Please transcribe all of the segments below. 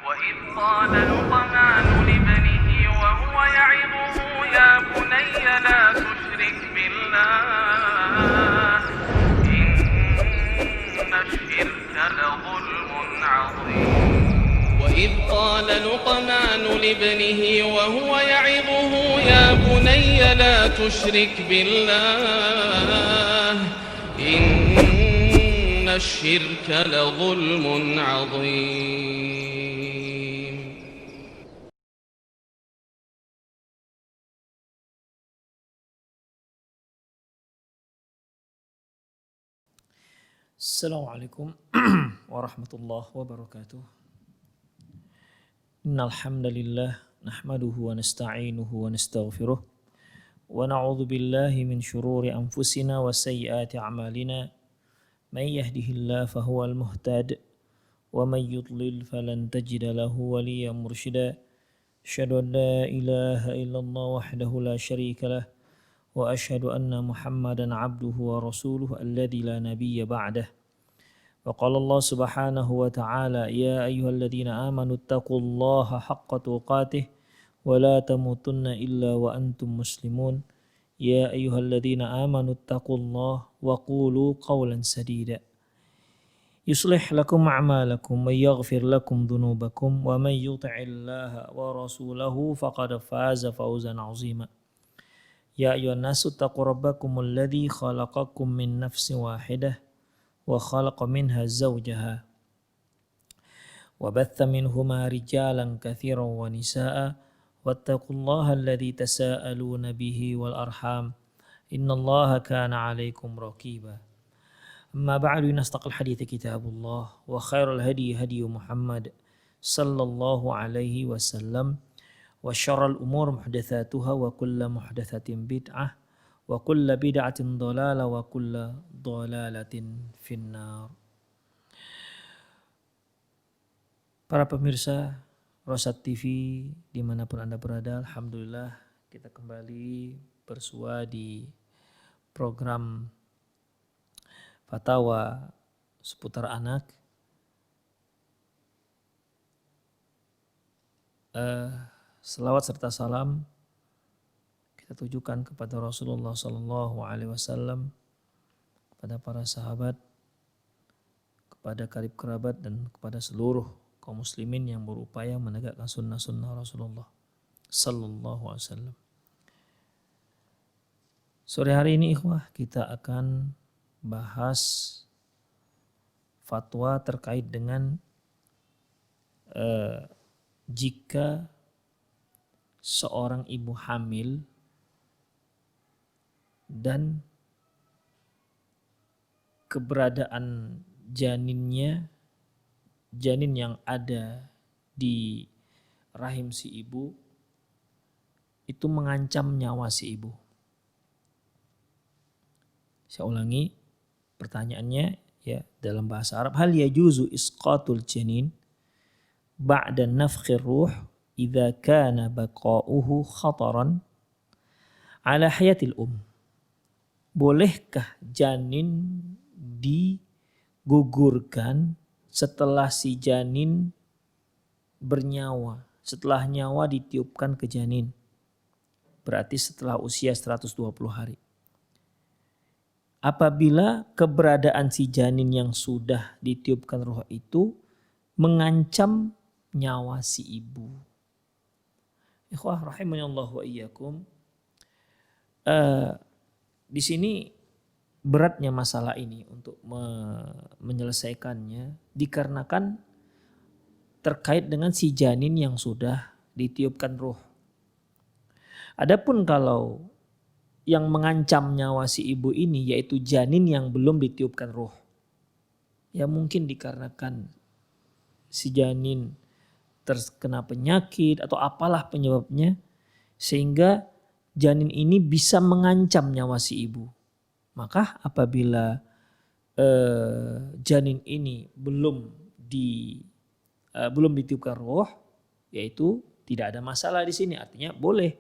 وإذ قال لقمان لابنه وهو يعظه يا بني لا تشرك بالله إن الشرك لظلم عظيم وإذ قال لقمان لابنه وهو يعظه يا بني لا تشرك بالله إن الشرك لظلم عظيم. Assalamualaikum warahmatullahi wabarakatuh. Innal hamdalillah nahmaduhu wa nasta'inuhu wa nastaghfiruh wa na'udzu billahi min shururi anfusina wa sayyiati a'malina. May yahdihillahu fahuwal muhtad wa may yudlil falan tajida lahu waliyyan mursyida. Asyhadu an la ilaha illallah wahdahu la syarika lah wa asyhadu anna Muhammadan 'abduhu wa rasuluhu alladzi la nabiyya ba'dah. Wa qala Allah subhanahu wa ta'ala ya ayyuhalladzina amanu taqullaha haqqa tuqatih wa la tamutunna illa wa antum muslimun. Ya ayyuhalladzina amanu taqullaha wa qulu qawlan sadida yuslih lakum a'malakum wa yaghfir lakum dhunubakum wa man yuti'illaha wa rasulahu faqad faza fawzan 'azima. Ya ayyuhan nasu taqu rabbakumul ladzi khalaqakum min nafsin wahidah wa khalaqa minha zawjaha wa batha minhuma rijalan katsiran wa nisaa'a wattaqullaha alladzi tasaaluna bihi wal arham innallaha kana 'alaikum raqiba. Amma ba'du, nastaqil hadithi kitabullah wa khairul hadi hadi Muhammad sallallahu alaihi wasallam wa syarrul umur muhdatsatuha wa kullu muhdatsatin bid'ah wa kullu bid'atin dhalalah wa kullu dhalalatin finnar. Para pemirsa Rosat TV dimanapun Anda berada, alhamdulillah kita kembali bersua di program Fatwa seputar anak. Selawat serta salam kita tujukan kepada Rasulullah Sallallahu Alaihi Wasallam, kepada para sahabat, kepada karib kerabat dan kepada seluruh kaum muslimin yang berupaya menegakkan sunnah-sunnah Rasulullah Sallallahu Alaihi Wasallam. Sore hari ini ikhwah kita akan bahas fatwa terkait dengan jika seorang ibu hamil dan keberadaan janin yang ada di rahim si ibu itu mengancam nyawa si ibu. Saya ulangi pertanyaannya ya dalam bahasa Arab, hal yajuzu isqatul janin ba'da nafkhir ruh idza kana baqa'uhu khataran ala hayatil Bolehkah janin digugurkan setelah si janin bernyawa, setelah nyawa ditiupkan ke janin? Berarti setelah usia 120 hari. Apabila keberadaan si janin yang sudah ditiupkan roh itu mengancam nyawa si ibu. Ikhwah rahimanallahu wa iyyakum. Di sini beratnya masalah ini untuk menyelesaikannya dikarenakan terkait dengan si janin yang sudah ditiupkan ruh. Adapun kalau yang mengancam nyawa si ibu ini yaitu janin yang belum ditiupkan ruh, ya mungkin dikarenakan si janin terkena penyakit atau apalah penyebabnya sehingga janin ini bisa mengancam nyawa si ibu. Maka apabila janin ini belum ditiupkan roh, yaitu tidak ada masalah di sini, artinya boleh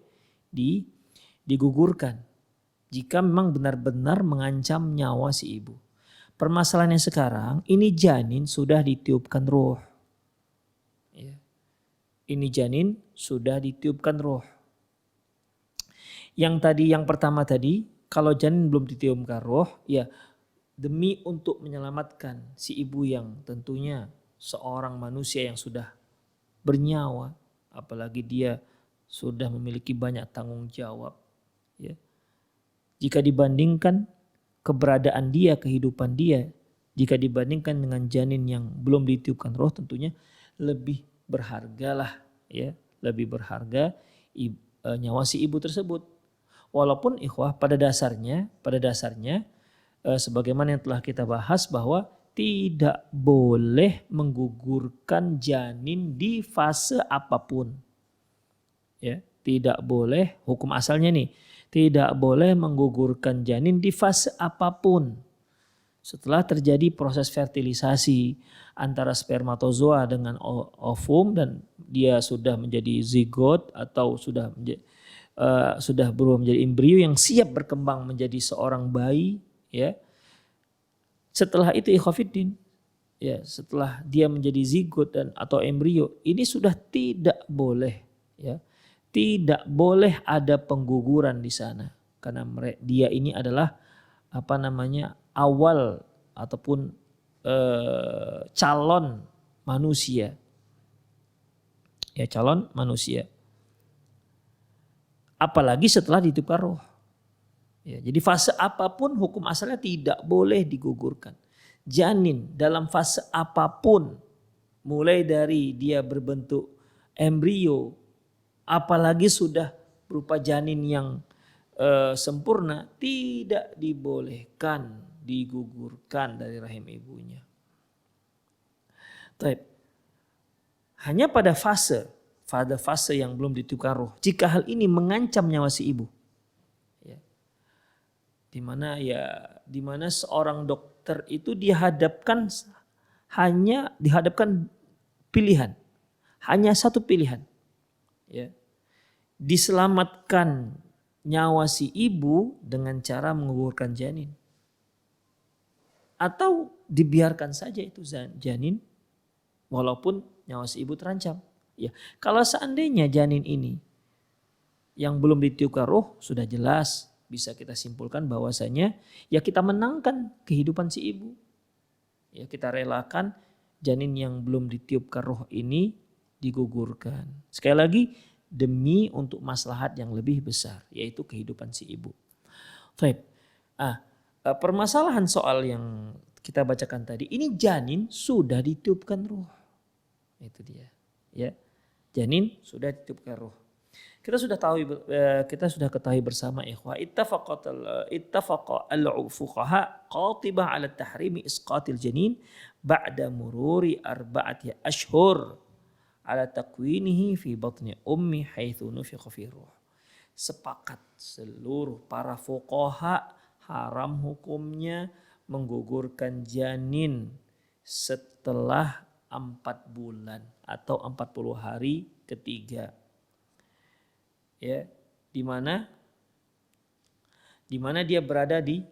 digugurkan jika memang benar-benar mengancam nyawa si ibu. Permasalahannya sekarang ini janin sudah ditiupkan roh. Ya. ini janin sudah ditiupkan roh. Yang pertama tadi, kalau janin belum ditiupkan roh, ya demi untuk menyelamatkan si ibu yang tentunya seorang manusia yang sudah bernyawa, apalagi dia sudah memiliki banyak tanggung jawab. Ya. Jika dibandingkan keberadaan dia, kehidupan dia, jika dibandingkan dengan janin yang belum ditiupkan roh, tentunya lebih berharga lah, ya, lebih berharga nyawa si ibu tersebut. Walaupun ikhwah pada dasarnya sebagaimana yang telah kita bahas bahwa tidak boleh menggugurkan janin di fase apapun. Ya, tidak boleh, hukum asalnya nih, tidak boleh menggugurkan janin di fase apapun. Setelah terjadi proses fertilisasi antara spermatozoa dengan ovum dan dia sudah menjadi zigot atau sudah berubah menjadi embrio yang siap berkembang menjadi seorang bayi, ya. Setelah itu ikhwatiddin, ya, setelah dia menjadi zigot dan atau embrio, ini sudah tidak boleh, ya. Tidak boleh ada pengguguran di sana karena dia ini adalah awal ataupun calon manusia. Ya, calon manusia. Apalagi setelah ditiupkan roh. Ya, jadi fase apapun hukum asalnya tidak boleh digugurkan. Janin dalam fase apapun, mulai dari dia berbentuk embrio, apalagi sudah berupa janin yang sempurna, tidak dibolehkan digugurkan dari rahim ibunya. Hanya pada fase yang belum ditiupkan roh, jika hal ini mengancam nyawa si ibu, ya, di mana seorang dokter itu dihadapkan pilihan, hanya satu pilihan, ya, diselamatkan nyawa si ibu dengan cara menggugurkan janin, atau dibiarkan saja itu janin walaupun nyawa si ibu terancam. Ya, kalau seandainya janin ini yang belum ditiupkan roh, sudah jelas bisa kita simpulkan bahwasanya ya kita menangkan kehidupan si ibu. Ya, kita relakan janin yang belum ditiupkan roh ini digugurkan. Sekali lagi demi untuk maslahat yang lebih besar, yaitu kehidupan si ibu. Baik. Permasalahan soal yang kita bacakan tadi, ini janin sudah ditiupkan roh. Itu dia. Ya. Janin sudah ditiupkan roh. Kita sudah ketahui bersama ikhwah, ittafaqa al-fuqaha qatibah ala tahrimi isqatil janin ba'da mururi 4 ashhur ala takwinihi fi batni ummi haitsu nufikha fi ruh. Sepakat seluruh para fuqaha haram hukumnya menggugurkan janin setelah 4 bulan atau 40 hari ketiga. Ya, di mana dia berada di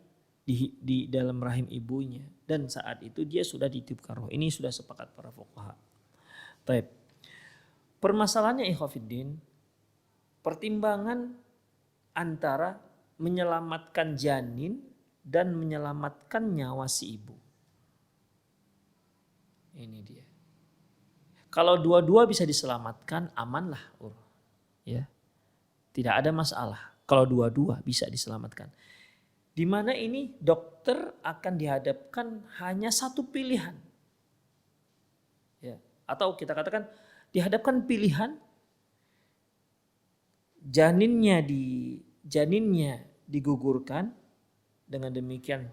dalam rahim ibunya dan saat itu dia sudah ditiupkan roh. Ini sudah sepakat para fuqaha. Baik. Permasalahannya ikhwatiddin, pertimbangan antara menyelamatkan janin dan menyelamatkan nyawa si ibu. Ini dia. Kalau dua-dua bisa diselamatkan, amanlah, ya, tidak ada masalah. Kalau dua-dua bisa diselamatkan, di mana ini dokter akan dihadapkan hanya satu pilihan, ya, atau kita katakan dihadapkan pilihan janinnya digugurkan, dengan demikian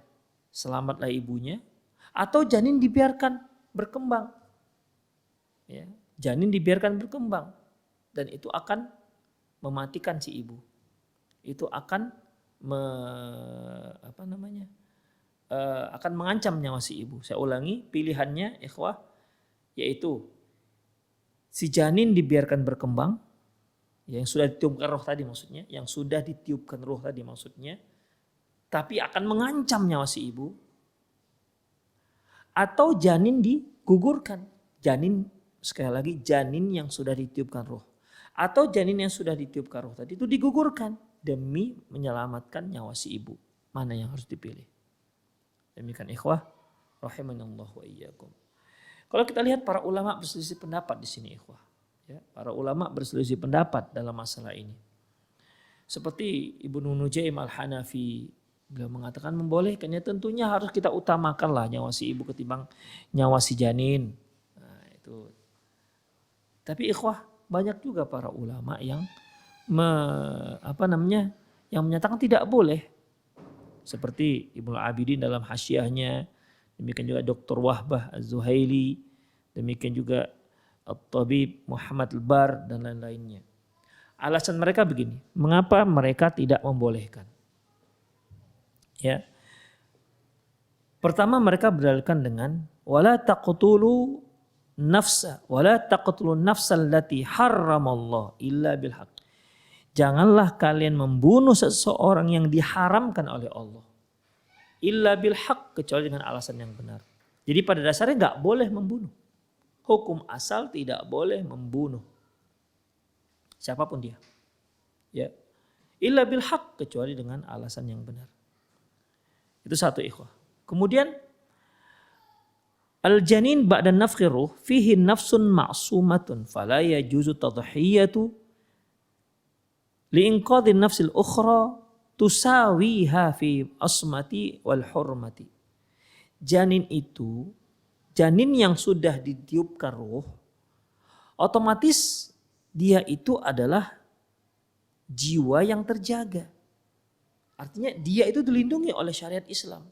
selamatlah ibunya, atau janin dibiarkan berkembang. Ya, janin dibiarkan berkembang dan itu akan mematikan si ibu. Itu akan akan mengancam nyawa si ibu. Saya ulangi, pilihannya ikhwah, yaitu si janin dibiarkan berkembang, yang sudah ditiupkan roh tadi maksudnya, tapi akan mengancam nyawa si ibu, atau janin digugurkan, janin sekali lagi janin yang sudah ditiupkan ruh atau janin yang sudah ditiupkan ruh tadi itu digugurkan demi menyelamatkan nyawa si ibu. Mana yang harus dipilih? Demikian ikhwah rahimanallah wa iyyakum. Kalau kita lihat para ulama berselisih pendapat di sini ikhwah. Ya, para ulama berselisih pendapat dalam masalah ini. Seperti Ibnu Nujaim Al-Hanafi, beliau mengatakan membolehkannya, tentunya harus kita utamakanlah nyawa si ibu ketimbang nyawa si janin. Nah, itu. Tapi ikhwah, banyak juga para ulama yang yang menyatakan tidak boleh. Seperti Ibnu Abidin dalam Hasyiahnya, demikian juga Dr. Wahbah Az-Zuhaili, demikian juga At-Tabib Muhammad Al-Bar dan lain-lainnya. Alasan mereka begini, mengapa mereka tidak membolehkan? Ya. Pertama mereka berdalilkan dengan wala taqtulu nafsal lati harramallah illa bil haqq. Janganlah kalian membunuh seseorang yang diharamkan oleh Allah. Illa bil haqq, kecuali dengan alasan yang benar. Jadi pada dasarnya enggak boleh membunuh. Hukum asal tidak boleh membunuh. Siapapun dia. Ya. Illa bil haqq, kecuali dengan alasan yang benar. Itu satu ikhwah. Kemudian al-janin ba'da nafkhir ruh fihi nafsun ma'sumatun fala yajuzu tadhhiyatu liinqadhi nafsil ukhra tusawiha fi asmati wal hurmati. Janin itu, janin yang sudah ditiupkan ruh, otomatis dia itu adalah jiwa yang terjaga. Artinya dia itu dilindungi oleh syariat Islam.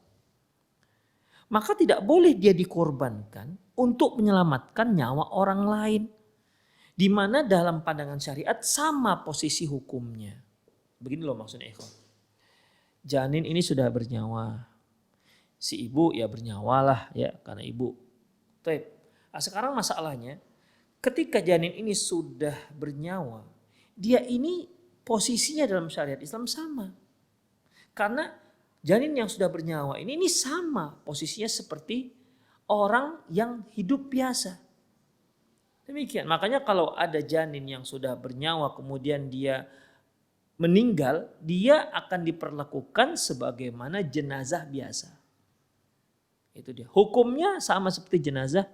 Maka tidak boleh dia dikorbankan untuk menyelamatkan nyawa orang lain. Di mana dalam pandangan syariat sama posisi hukumnya. Begini loh maksudnya ikhwan. Janin ini sudah bernyawa. Si ibu ya bernyawalah ya karena ibu. Nah, sekarang masalahnya ketika janin ini sudah bernyawa, dia ini posisinya dalam syariat Islam sama. Karena janin yang sudah bernyawa ini sama posisinya seperti orang yang hidup biasa. Demikian, makanya kalau ada janin yang sudah bernyawa kemudian dia meninggal, dia akan diperlakukan sebagaimana jenazah biasa. Itu dia. Hukumnya sama seperti jenazah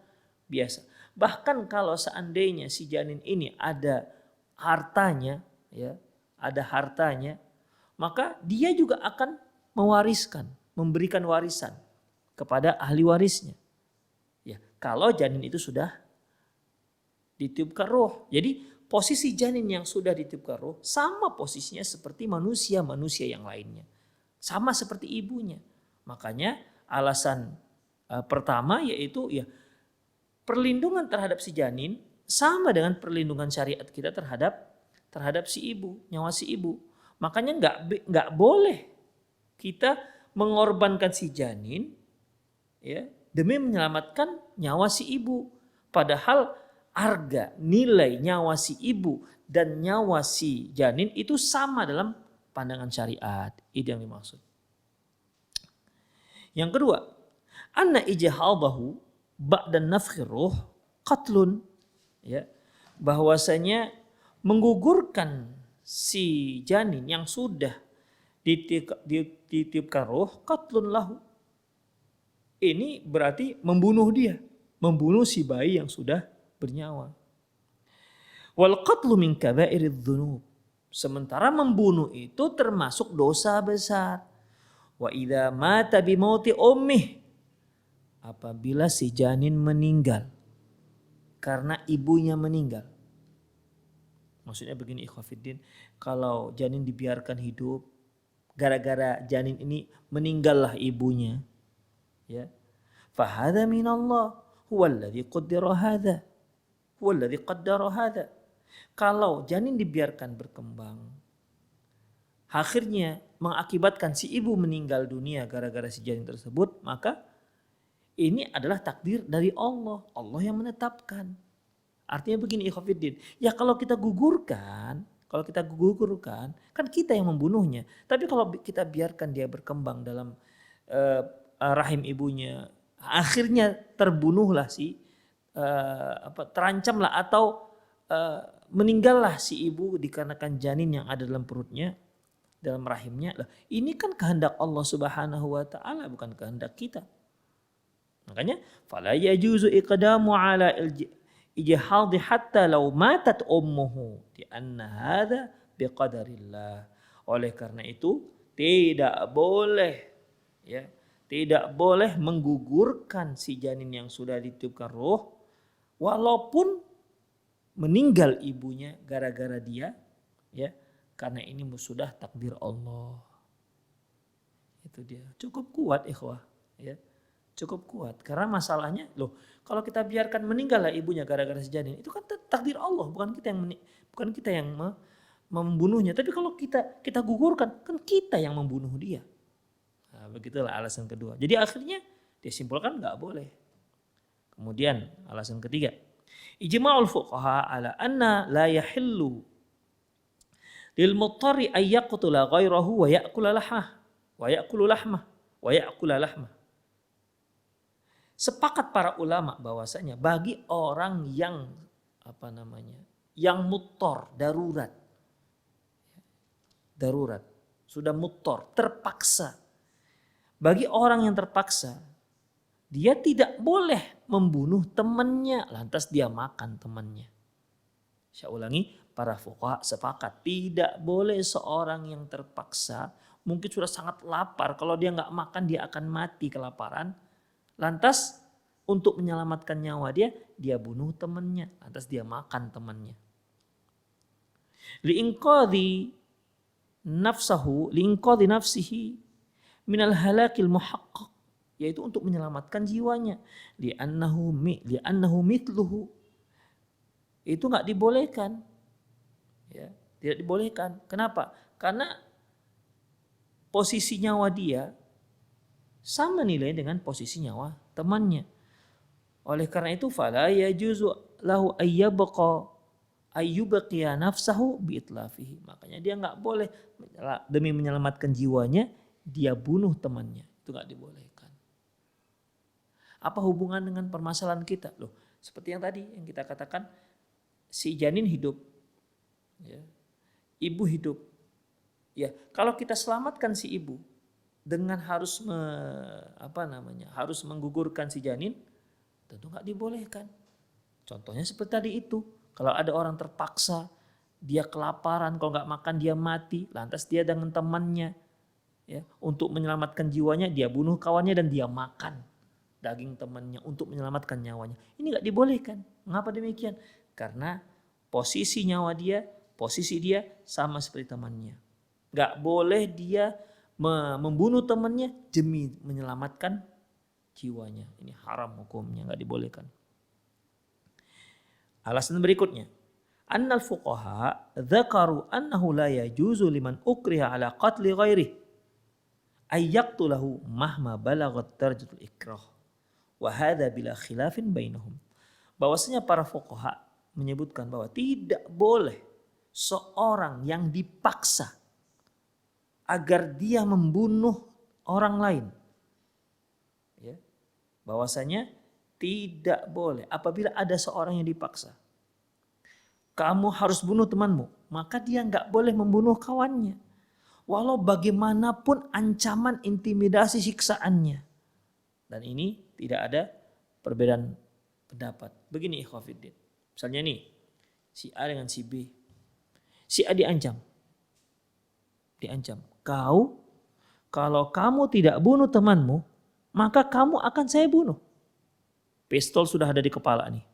biasa. Bahkan kalau seandainya si janin ini ada hartanya, ya, ada hartanya, maka dia juga akan mewariskan, memberikan warisan kepada ahli warisnya. Ya, kalau janin itu sudah ditiupkan roh. Jadi posisi janin yang sudah ditiupkan roh sama posisinya seperti manusia yang lainnya. Sama seperti ibunya. Makanya alasan pertama yaitu ya perlindungan terhadap si janin sama dengan perlindungan syariat kita terhadap si ibu, nyawa si ibu. Makanya nggak boleh kita mengorbankan si janin ya demi menyelamatkan nyawa si ibu. Padahal harga nilai nyawa si ibu dan nyawa si janin itu sama dalam pandangan syariat. Itu yang dimaksud. Yang kedua, anna ijhadahu ba'da nafkhir ruh qatlun, ya, bahwasanya menggugurkan si janin yang sudah ditiupkan ruh qatlun lahu. Ini berarti membunuh dia, membunuh si bayi yang sudah bernyawa. Wal qatlu min kabairidz dzunub. Sementara membunuh itu termasuk dosa besar. Wa idza mata bi mauti ummih. Apabila si janin meninggal karena ibunya meninggal. Maksudnya begini ikhwafiddin, kalau janin dibiarkan hidup gara-gara janin ini meninggallah ibunya, ya. Fa hadza minallah huwallazi qaddara hadza. Huwallazi qaddara hadza. Kalau janin dibiarkan berkembang, akhirnya mengakibatkan si ibu meninggal dunia gara-gara si janin tersebut, maka ini adalah takdir dari Allah. Allah yang menetapkan. Artinya begini ikhwafiddin, ya kalau kita gugurkan, kan kita yang membunuhnya. Tapi kalau kita biarkan dia berkembang dalam rahim ibunya, akhirnya terbunuhlah si terancamlah atau meninggallah si ibu dikarenakan janin yang ada dalam perutnya, dalam rahimnya. Lah, ini kan kehendak Allah Subhanahu wa taala, bukan kehendak kita. Makanya fala yajuzu iqdamu ala ijhadi hatta law matat ummuhu di anna hadza biqadarillah. Oleh karena itu tidak boleh menggugurkan si janin yang sudah ditiupkan ruh walaupun meninggal ibunya gara-gara dia, ya, karena ini sudah takdir Allah. Itu dia. Cukup kuat ikhwah, ya. Cukup kuat karena masalahnya kalau kita biarkan meninggallah ibunya gara-gara si janin, itu kan takdir Allah, bukan kita yang membunuhnya. Tapi kalau kita gugurkan, kan kita yang membunuh dia. Nah, begitulah alasan kedua. Jadi akhirnya dia simpulkan nggak boleh. Kemudian alasan ketiga, ijma'ul fuqaha ala anna la yahillu lil muttari ay yaqtula ghairahu wa ya'kulu lahmah. Sepakat para ulama bahwasanya bagi orang yang yang muttor, darurat, sudah muttor, terpaksa. Bagi orang yang terpaksa, dia tidak boleh membunuh temannya, lantas dia makan temannya. Saya ulangi, para fuqaha sepakat tidak boleh seorang yang terpaksa, mungkin sudah sangat lapar, kalau dia nggak makan dia akan mati kelaparan. Lantas untuk menyelamatkan nyawa dia bunuh temannya, lantas dia makan temannya. Liinqadhi nafsihi minal halakil muhaqqaq, yaitu untuk menyelamatkan jiwanya. Li'annahu mithluhu, itu nggak dibolehkan, ya, tidak dibolehkan. Kenapa? Karena posisi nyawa dia sama nilai dengan posisi nyawa temannya. Oleh karena itu fala yajuzu lahu ayyubqiya nafsahu biitlafihi. Makanya dia nggak boleh demi menyelamatkan jiwanya dia bunuh temannya. Itu nggak dibolehkan. Apa hubungan dengan permasalahan kita? Seperti yang tadi yang kita katakan, si janin hidup, ya, ibu hidup. Ya, kalau kita selamatkan si ibu dengan harus menggugurkan si janin, tentu nggak dibolehkan. Contohnya seperti tadi itu, kalau ada orang terpaksa, dia kelaparan, kalau nggak makan dia mati, lantas dia dengan temannya, ya, untuk menyelamatkan jiwanya dia bunuh kawannya dan dia makan daging temannya untuk menyelamatkan nyawanya. Ini nggak dibolehkan. Mengapa demikian? Karena posisi dia sama seperti temannya. Nggak boleh dia membunuh temannya demi menyelamatkan jiwanya. Ini haram hukumnya, nggak dibolehkan. Alasan berikutnya, annal fuqaha dzakaru annahu la yajuzu liman ukriha ala qatli ghairihi ay yaqtulahu mahma balaghat darajatul ikrah wa hadza bila khilafin bainahum. Bahwasanya para fuqaha menyebutkan bahwa tidak boleh seorang yang dipaksa agar dia membunuh orang lain, ya, bahwasanya tidak boleh apabila ada seorang yang dipaksa. Kamu harus bunuh temanmu, maka dia nggak boleh membunuh kawannya, walau bagaimanapun ancaman, intimidasi, siksaannya. Dan ini tidak ada perbedaan pendapat. Begini ikhwafiddin, misalnya nih si A dengan si B, si A diancam. Kalau kamu tidak bunuh temanmu, maka kamu akan saya bunuh. Pistol sudah ada di kepala nih,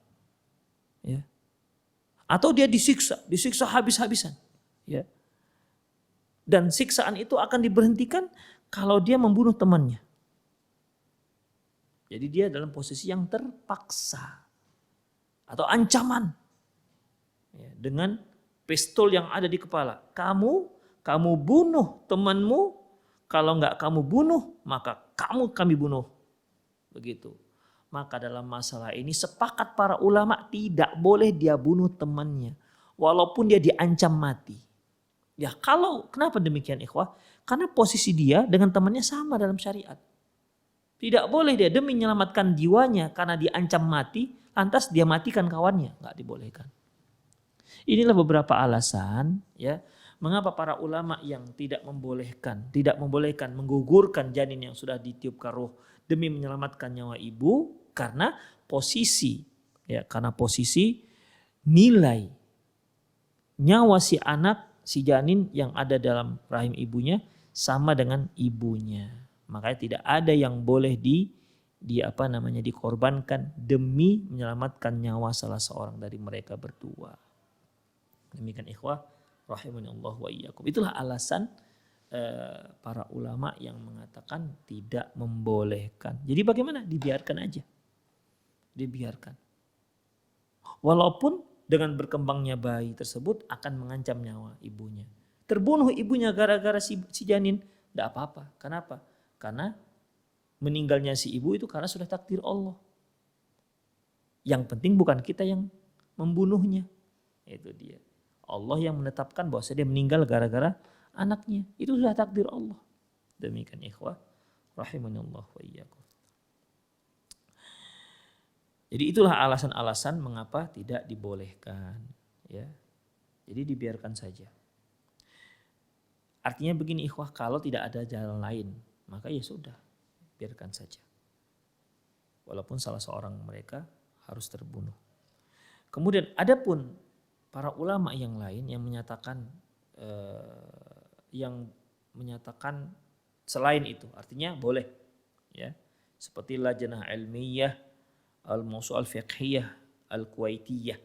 ya. Atau dia disiksa habis-habisan, ya. Dan siksaan itu akan diberhentikan kalau dia membunuh temannya. Jadi dia dalam posisi yang terpaksa atau ancaman, ya, dengan pistol yang ada di kepala. Kamu bunuh temanmu, kalau enggak kamu bunuh, maka kami bunuh. Begitu. Maka dalam masalah ini sepakat para ulama tidak boleh dia bunuh temannya, walaupun dia diancam mati. Ya, kenapa demikian ikhwah? Karena posisi dia dengan temannya sama dalam syariat. Tidak boleh dia demi menyelamatkan jiwanya karena diancam mati, lantas dia matikan kawannya, nggak dibolehkan. Inilah beberapa alasan ya mengapa para ulama yang tidak membolehkan menggugurkan janin yang sudah ditiupkan ruh demi menyelamatkan nyawa ibu karena posisi nilai nyawa si anak, si janin yang ada dalam rahim ibunya sama dengan ibunya. Makanya tidak ada yang boleh dikorbankan demi menyelamatkan nyawa salah seorang dari mereka berdua. Demikian ikhwah rahimahullah wa iyyakum. Itulah alasan para ulama yang mengatakan tidak membolehkan. Jadi bagaimana? Dibiarkan aja. Dibiarkan. Walaupun dengan berkembangnya bayi tersebut akan mengancam nyawa ibunya. Terbunuh ibunya gara-gara si janin, tidak apa-apa. Kenapa? Karena meninggalnya si ibu itu karena sudah takdir Allah. Yang penting bukan kita yang membunuhnya. Itu dia. Allah yang menetapkan bahwa dia meninggal gara-gara anaknya. Itu sudah takdir Allah. Demikian ikhwah rahimanallah wa iyyakum. Jadi itulah alasan-alasan mengapa tidak dibolehkan, ya. Jadi dibiarkan saja. Artinya begini ikhwah, kalau tidak ada jalan lain, maka ya sudah, biarkan saja. Walaupun salah seorang mereka harus terbunuh. Kemudian adapun para ulama yang lain yang menyatakan selain itu, artinya boleh, ya. Seperti Lajnah Ilmiyah Al-Mawsu'ah Al-Fiqhiyah Al-Kuwaitiyah.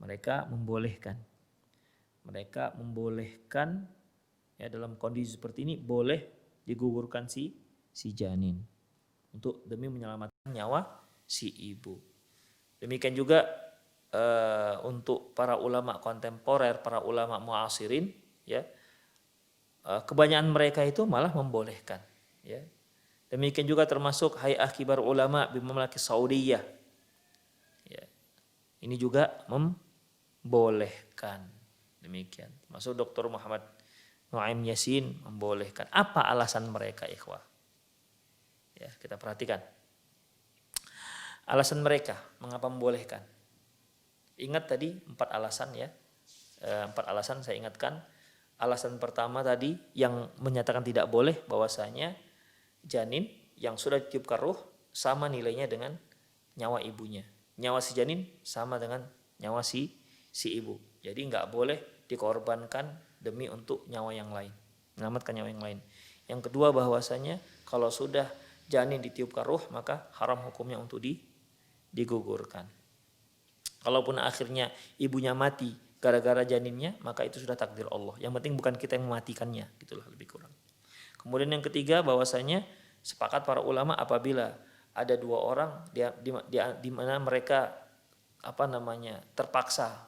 Mereka membolehkan ya dalam kondisi seperti ini boleh digugurkan si janin untuk demi menyelamatkan nyawa si ibu. Demikian juga untuk para ulama kontemporer, para ulama muasirin, ya, kebanyakan mereka itu malah membolehkan, ya. Demikian juga termasuk Hay'ah Kibar Ulama Bimamlakah Saudiyah. Ya. Ini juga membolehkan. Demikian. Termasuk Dr. Muhammad Nuaim Yasin membolehkan. Apa alasan mereka, ikhwah? Ya, kita perhatikan. Alasan mereka mengapa membolehkan. Ingat tadi 4 alasan, ya. 4 alasan saya ingatkan. Alasan pertama tadi yang menyatakan tidak boleh bahwasanya janin yang sudah ditiupkan ruh sama nilainya dengan nyawa ibunya. Nyawa si janin sama dengan nyawa si ibu. Jadi nggak boleh dikorbankan demi untuk nyawa yang lain, menyelamatkan nyawa yang lain. Yang kedua bahwasanya kalau sudah janin ditiupkan ruh maka haram hukumnya untuk digugurkan. Kalaupun akhirnya ibunya mati gara-gara janinnya, maka itu sudah takdir Allah. Yang penting bukan kita yang mematikannya, gitulah lebih kurang. Kemudian yang ketiga bahwasanya sepakat para ulama apabila ada 2 orang di mana mereka terpaksa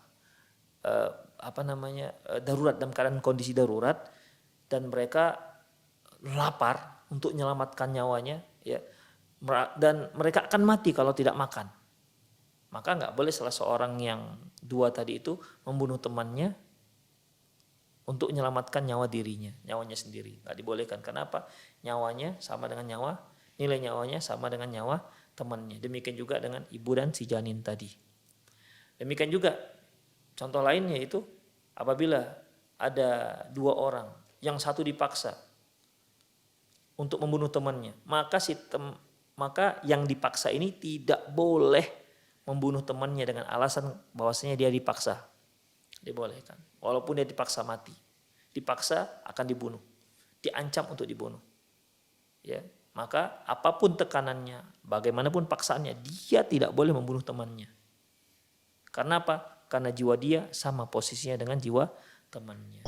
darurat, dalam keadaan kondisi darurat dan mereka lapar untuk menyelamatkan nyawanya, ya, dan mereka akan mati kalau tidak makan. Maka nggak boleh salah seorang yang 2 tadi itu membunuh temannya untuk menyelamatkan nyawanya sendiri. Nggak dibolehkan. Kenapa? Nyawanya sama dengan nilai nyawanya sama dengan nyawa temannya. Demikian juga dengan ibu dan si janin tadi. Demikian juga contoh lainnya itu apabila ada 2 orang, yang satu dipaksa untuk membunuh temannya, maka yang dipaksa ini tidak boleh membunuh temannya dengan alasan bahwasanya dia dipaksa. Dibolehkan. Walaupun dia dipaksa mati. Dipaksa akan dibunuh. Diancam untuk dibunuh. Ya, maka apapun tekanannya, bagaimanapun paksaannya, dia tidak boleh membunuh temannya. Karena apa? Karena jiwa dia sama posisinya dengan jiwa temannya.